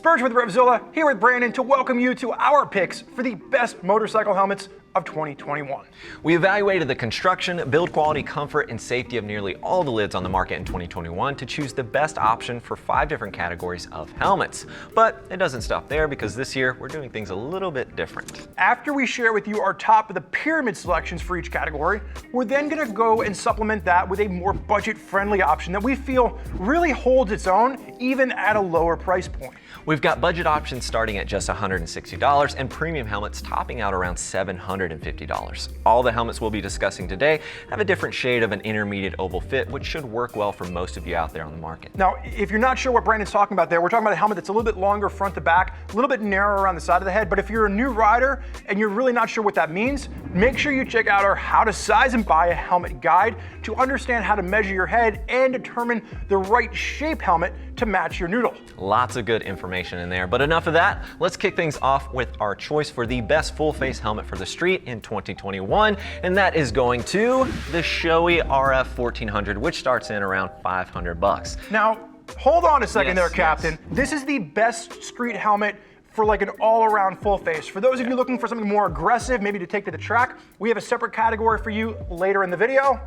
Spurgeon with RevZilla, here with Brandon to welcome you to our picks for the best motorcycle helmets of 2021. We evaluated the construction, build quality, comfort, and safety of nearly all the lids on the market in 2021 to choose the best option for 5 different categories of helmets. But it doesn't stop there, because this year we're doing things a little bit different. After we share with you our top of the pyramid selections for each category, we're then going to go and supplement that with a more budget-friendly option that we feel really holds its own even at a lower price point. We've got budget options starting at just $160 and premium helmets topping out around $750. All the helmets we'll be discussing today have a different shade of an intermediate oval fit, which should work well for most of you out there on the market. Now, if you're not sure what Brandon's talking about there, we're talking about a helmet that's a little bit longer front to back, a little bit narrower around the side of the head. But if you're a new rider and you're really not sure what that means, make sure you check out our How to Size and Buy a Helmet guide to understand how to measure your head and determine the right shape helmet to match your noodle. Lots of good information in there, but enough of that. Let's kick things off with our choice for the best full face helmet for the street in 2021, and that is going to the Shoei RF 1400, which starts in around $500. Now, hold on a second there, Yes. Captain. This is the best street helmet for like an all-around full face. For those of you looking for something more aggressive, maybe to take to the track, we have a separate category for you later in the video.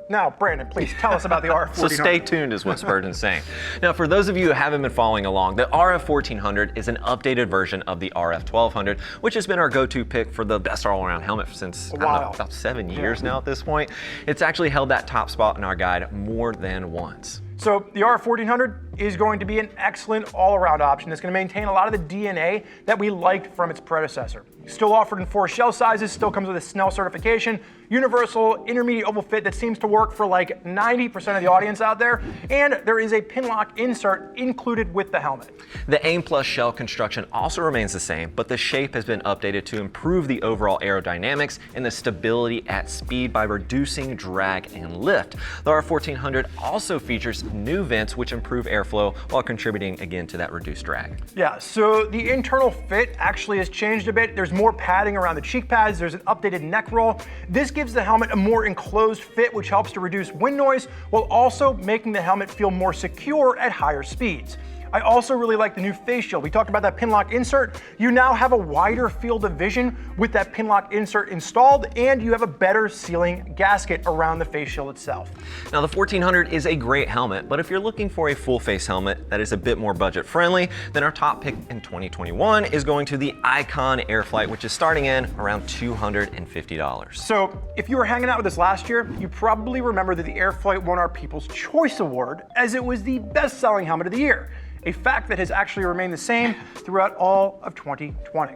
Now, Brandon, please tell us about the RF 1400. So stay tuned is what Spurgeon's saying. Now, for those of you who haven't been following along, the RF 1400 is an updated version of the RF 1200, which has been our go-to pick for the best all-around helmet since, I don't know, about 7 years now at this point. It's actually held that top spot in our guide more than once. So the RF 1400 is going to be an excellent all-around option that's going to maintain a lot of the DNA that we liked from its predecessor. Still offered in 4 shell sizes, still comes with a Snell certification, universal intermediate oval fit that seems to work for like 90% of the audience out there, and there is a pin lock insert included with the helmet. The AIM Plus shell construction also remains the same, but the shape has been updated to improve the overall aerodynamics and the stability at speed by reducing drag and lift. The RF 1400 also features new vents which improve airflow while contributing again to that reduced drag. Yeah, so the internal fit actually has changed a bit. There's more padding around the cheek pads, there's an updated neck roll. This gives the helmet a more enclosed fit, which helps to reduce wind noise while also making the helmet feel more secure at higher speeds. I also really like the new face shield. We talked about that pin lock insert. You now have a wider field of vision with that pin lock insert installed, and you have a better sealing gasket around the face shield itself. Now, the 1400 is a great helmet, but if you're looking for a full face helmet that is a bit more budget friendly, then our top pick in 2021 is going to the Icon Airflite, which is starting in around $250. So if you were hanging out with us last year, you probably remember that the Airflite won our People's Choice Award as it was the best-selling helmet of the year, a fact that has actually remained the same throughout all of 2020.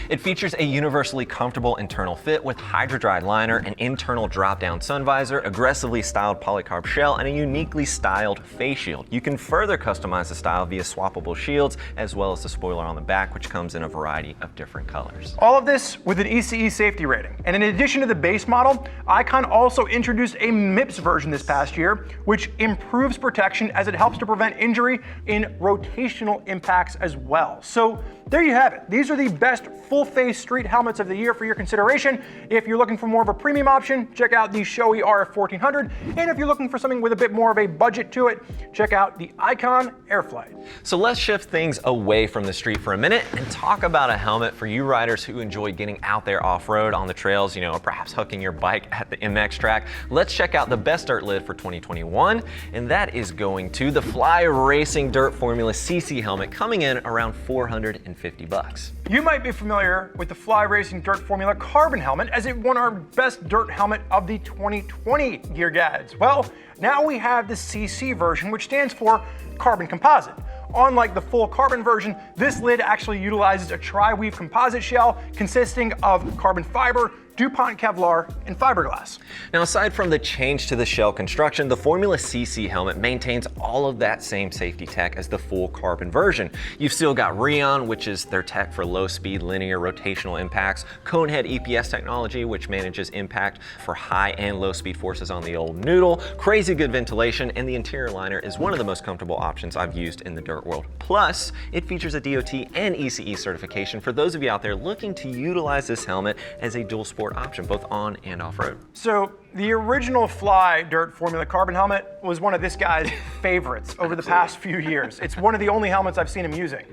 It features a universally comfortable internal fit with hydro-dried liner, an internal drop-down sun visor, aggressively styled polycarb shell, and a uniquely styled face shield. You can further customize the style via swappable shields, as well as the spoiler on the back, which comes in a variety of different colors. All of this with an ECE safety rating. And in addition to the base model, Icon also introduced a MIPS version this past year, which improves protection as it helps to prevent injury in rotational impacts as well. So there you have it. These are the best full-face street helmets of the year for your consideration. If you're looking for more of a premium option, check out the Shoei RF 1400. And if you're looking for something with a bit more of a budget to it, check out the Icon Airflite. So let's shift things away from the street for a minute and talk about a helmet for you riders who enjoy getting out there off-road on the trails, or perhaps hooking your bike at the MX track. Let's check out the best dirt lid for 2021, and that is going to the Fly Racing Dirt Formula CC helmet, coming in around $450. You might be familiar with the Fly Racing Dirt Formula carbon helmet, as it won our best dirt helmet of the 2020 Gear Guides. Well, now we have the CC version, which stands for carbon composite. Unlike the full carbon version, this lid actually utilizes a tri-weave composite shell consisting of carbon fiber, DuPont Kevlar, and fiberglass. Now, aside from the change to the shell construction, the Formula CC helmet maintains all of that same safety tech as the full carbon version. You've still got Rheon, which is their tech for low-speed linear rotational impacts, Conehead EPS technology, which manages impact for high and low-speed forces on the old noodle, crazy good ventilation, and the interior liner is one of the most comfortable options I've used in the dirt world. Plus, it features a DOT and ECE certification for those of you out there looking to utilize this helmet as a dual sport option, both on and off-road. So The original Fly Dirt Formula carbon helmet was one of this guy's favorites over the past few years. It's one of the only helmets I've seen him using.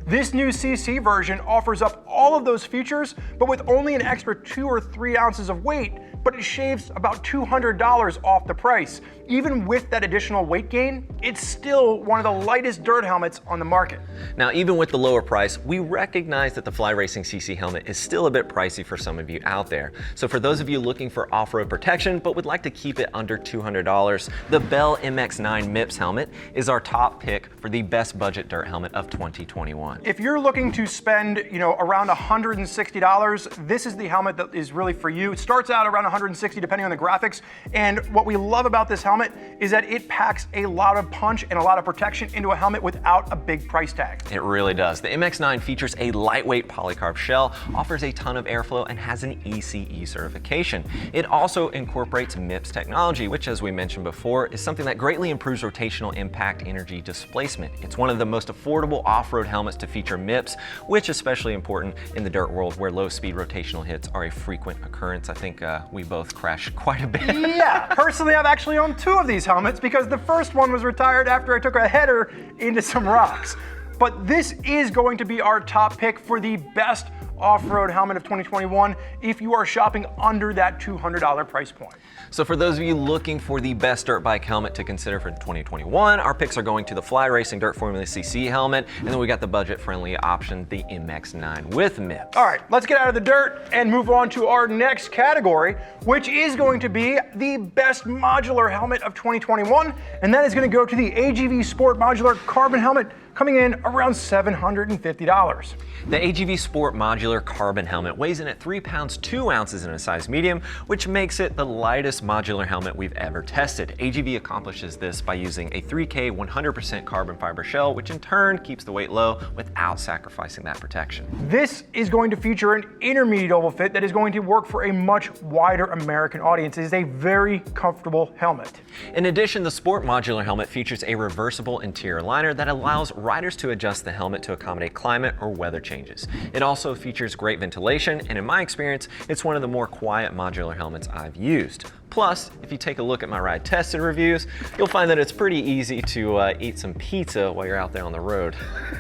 This new CC version offers up all of those features, but with only an extra 2 or 3 ounces of weight, but it shaves about $200 off the price. Even with that additional weight gain, it's still one of the lightest dirt helmets on the market. Now, even with the lower price, we recognize that the Fly Racing CC helmet is still a bit pricey for some of you out there. So for those of you looking for off-road protection, but would like to keep it under $200, the Bell MX-9 MIPS helmet is our top pick for the best budget dirt helmet of 2021. If you're looking to spend, around $160, this is the helmet that is really for you. It starts out around $160 depending on the graphics. And what we love about this helmet is that it packs a lot of punch and a lot of protection into a helmet without a big price tag. It really does. The MX-9 features a lightweight polycarb shell, offers a ton of airflow, and has an ECE certification. It also incorporates MIPS technology, which, as we mentioned before, is something that greatly improves rotational impact energy displacement. It's one of the most affordable off-road helmets to feature MIPS, which is especially important in the dirt world where low-speed rotational hits are a frequent occurrence. I think we both crash quite a bit. Yeah, personally, I've actually owned 2 of these helmets because the first one was retired after I took a header into some rocks. But this is going to be our top pick for the best off-road helmet of 2021 if you are shopping under that $200 price point. So for those of you looking for the best dirt bike helmet to consider for 2021, our picks are going to the Fly Racing Dirt Formula CC helmet, and then we got the budget-friendly option, the MX-9 with MIPS. All right, let's get out of the dirt and move on to our next category, which is going to be the best modular helmet of 2021, and that is going to go to the AGV Sport Modular Carbon Helmet, coming in around $750. The AGV Sport Modular Carbon Helmet weighs in at 3 pounds 2 ounces in a size medium, which makes it the lightest modular helmet we've ever tested. AGV accomplishes this by using a 3K 100% carbon fiber shell, which in turn keeps the weight low without sacrificing that protection. This is going to feature an intermediate oval fit that is going to work for a much wider American audience. It is a very comfortable helmet. In addition, the Sport Modular helmet features a reversible interior liner that allows riders to adjust the helmet to accommodate climate or weather changes. It also features great ventilation, and in my experience, it's one of the more quiet modular helmets I've used. Plus, if you take a look at my ride tested reviews, you'll find that it's pretty easy to eat some pizza while you're out there on the road.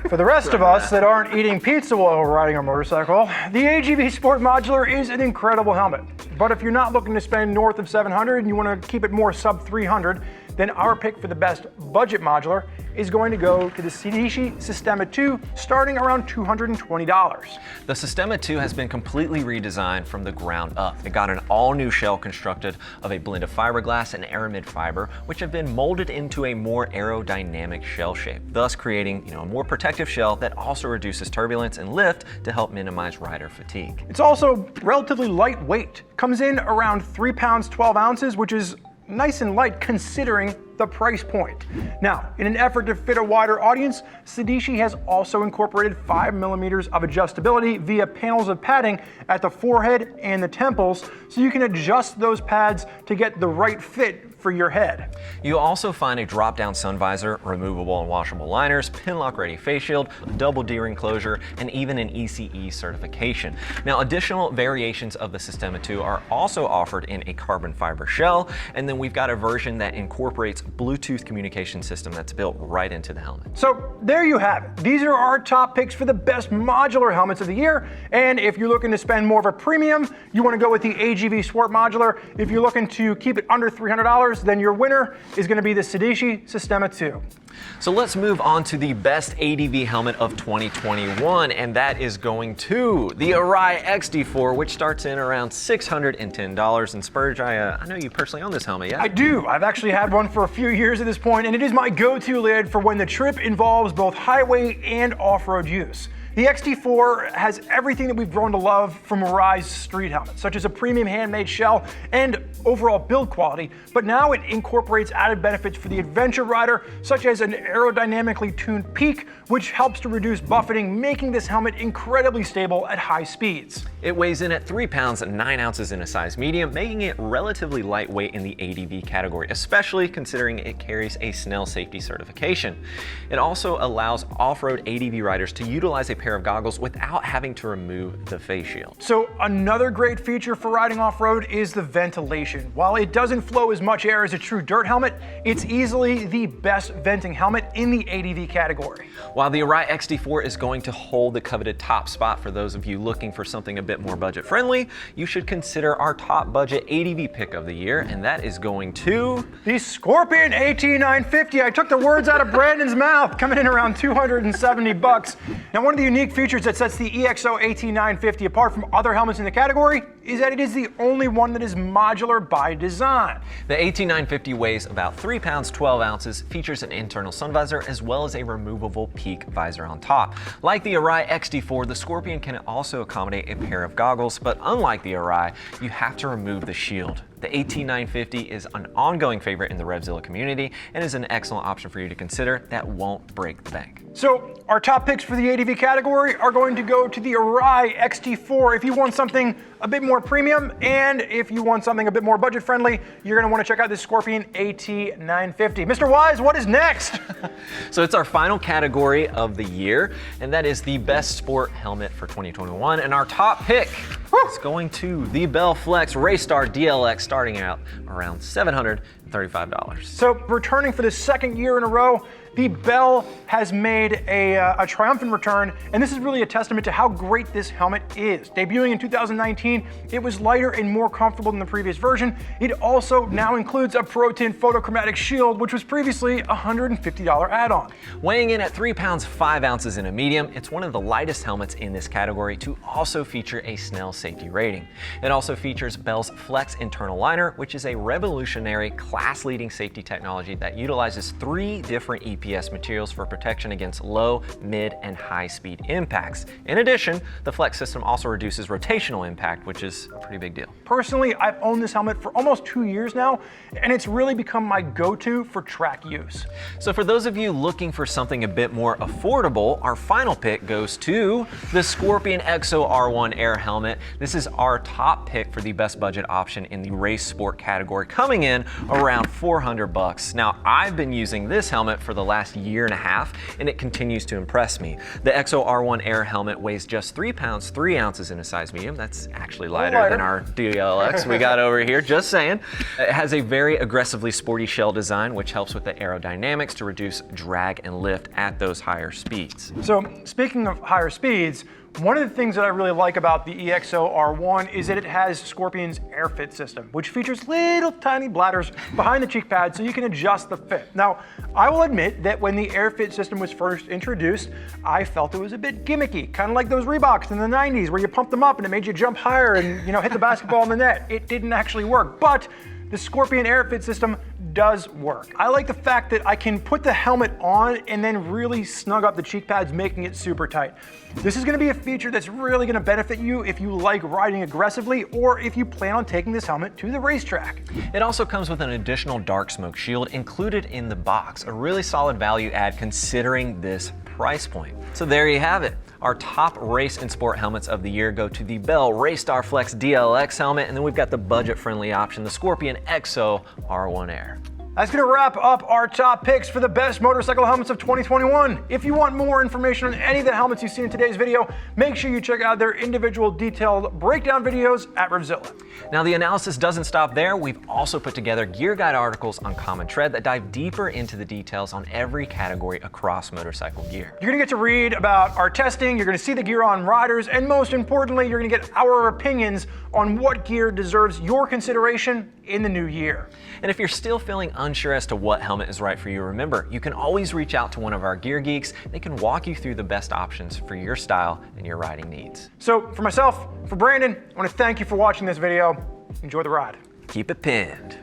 For the rest of us that aren't eating pizza while riding a motorcycle, the AGV Sport Modular is an incredible helmet. But if you're not looking to spend north of $700 and you want to keep it more sub $300, then our pick for the best budget modular is going to go to the Sedici Sistema 2, starting around $220. The Sistema 2 has been completely redesigned from the ground up. It got an all-new shell constructed of a blend of fiberglass and aramid fiber, which have been molded into a more aerodynamic shell shape, thus creating a more protective shell that also reduces turbulence and lift to help minimize rider fatigue. It's also relatively lightweight. Comes in around 3 pounds 12 ounces, which is nice and light considering the price point. Now, in an effort to fit a wider audience, Sedici has also incorporated 5 millimeters of adjustability via panels of padding at the forehead and the temples, so you can adjust those pads to get the right fit for your head. You'll also find a drop-down sun visor, removable and washable liners, pin-lock-ready face shield, a double D-ring closure, and even an ECE certification. Now, additional variations of the Sistema 2 are also offered in a carbon fiber shell, and then we've got a version that incorporates Bluetooth communication system that's built right into the helmet. So there you have it. These are our top picks for the best modular helmets of the year, and if you're looking to spend more of a premium, you want to go with the AGV Sport Modular. If you're looking to keep it under $300, then your winner is going to be the Sedici Sistema 2. So let's move on to the best ADV helmet of 2021, and that is going to the Arai XD4, which starts in around $610. And Spurge, I know you personally own this helmet, yeah? I do. I've actually had one for a few years at this point, and it is my go-to lid for when the trip involves both highway and off-road use. The XD4 has everything that we've grown to love from Arai's street helmets, such as a premium handmade shell and overall build quality, but now it incorporates added benefits for the adventure rider, such as an aerodynamically tuned peak, which helps to reduce buffeting, making this helmet incredibly stable at high speeds. It weighs in at 3 pounds 9 ounces in a size medium, making it relatively lightweight in the ADV category, especially considering it carries a Snell safety certification. It also allows off-road ADV riders to utilize a pair pair of goggles without having to remove the face shield. So another great feature for riding off-road is the ventilation. While it doesn't flow as much air as a true dirt helmet, it's easily the best venting helmet in the ADV category. While the Arai XD4 is going to hold the coveted top spot for those of you looking for something a bit more budget friendly, you should consider our top budget ADV pick of the year, and that is going to the Scorpion AT950. I took the words out of Brandon's mouth, coming in around $270. Now, one of the unique features that sets the EXO AT950 apart from other helmets in the category is that it is the only one that is modular by design. The AT950 weighs about 3 pounds 12 ounces, features an internal sun visor as well as a removable peak visor on top. Like the Arai XD4, the Scorpion can also accommodate a pair of goggles, but unlike the Arai, you have to remove the shield. The AT950 is an ongoing favorite in the RevZilla community and is an excellent option for you to consider that won't break the bank. So our top picks for the ADV category are going to go to the Arai XT4 if you want something a bit more premium, and if you want something a bit more budget friendly, you're going to want to check out this Scorpion AT950. Mr. Wise, what is next? So it's our final category of the year, and that is the best sport helmet for 2021. And our top pick is going to the Bell Flex Raystar DLX, starting out around $735. So returning for the second year in a row, the Bell has made a triumphant return, and this is really a testament to how great this helmet is. Debuting in 2019, it was lighter and more comfortable than the previous version. It also now includes a Pro Tint photochromatic shield, which was previously a $150 add-on. Weighing in at 3 pounds 5 ounces in a medium, it's one of the lightest helmets in this category to also feature a Snell safety rating. It also features Bell's Flex internal liner, which is a revolutionary class-leading safety technology that utilizes 3 different EPS materials for protection against low, mid, and high-speed impacts. In addition, the Flex system also reduces rotational impact, which is a pretty big deal. Personally, I've owned this helmet for almost 2 years now, and it's really become my go-to for track use. So for those of you looking for something a bit more affordable, our final pick goes to the Scorpion EXO-R1 Air helmet. This is our top pick for the best budget option in the race sport category, coming in around $400. Now, I've been using this helmet for the last year and a half, and it continues to impress me. The EXO-R1 Air helmet weighs just 3 pounds 3 ounces in a size medium. That's actually lighter than our DLX we got over here, just saying. It has a very aggressively sporty shell design, which helps with the aerodynamics to reduce drag and lift at those higher speeds. So speaking of higher speeds, one of the things that I really like about the EXO-R1 is that it has Scorpion's Airfit system, which features little tiny bladders behind the cheek pad so you can adjust the fit. Now, I will admit that when the Airfit system was first introduced, I felt it was a bit gimmicky, kind of like those Reeboks in the 90s where you pumped them up and it made you jump higher and, hit the basketball in the net. It didn't actually work, but the Scorpion Airfit system does work. I like the fact that I can put the helmet on and then really snug up the cheek pads, making it super tight. This is gonna be a feature that's really gonna benefit you if you like riding aggressively or if you plan on taking this helmet to the racetrack. It also comes with an additional dark smoke shield included in the box, a really solid value add considering this price point. So there you have it. Our top race and sport helmets of the year go to the Bell Raystar Flex DLX helmet, and then we've got the budget-friendly option, the Scorpion EXO-R1 Air. That's going to wrap up our top picks for the best motorcycle helmets of 2021. If you want more information on any of the helmets you've seen in today's video, make sure you check out their individual detailed breakdown videos at RevZilla. Now, the analysis doesn't stop there. We've also put together gear guide articles on Common Tread that dive deeper into the details on every category across motorcycle gear. You're going to get to read about our testing, you're going to see the gear on riders, and most importantly, you're going to get our opinions on what gear deserves your consideration in the new year. And if you're still feeling unsure as to what helmet is right for you, remember, you can always reach out to one of our gear geeks. They can walk you through the best options for your style and your riding needs. So for myself, for Brandon, I want to thank you for watching this video. Enjoy the ride. Keep it pinned.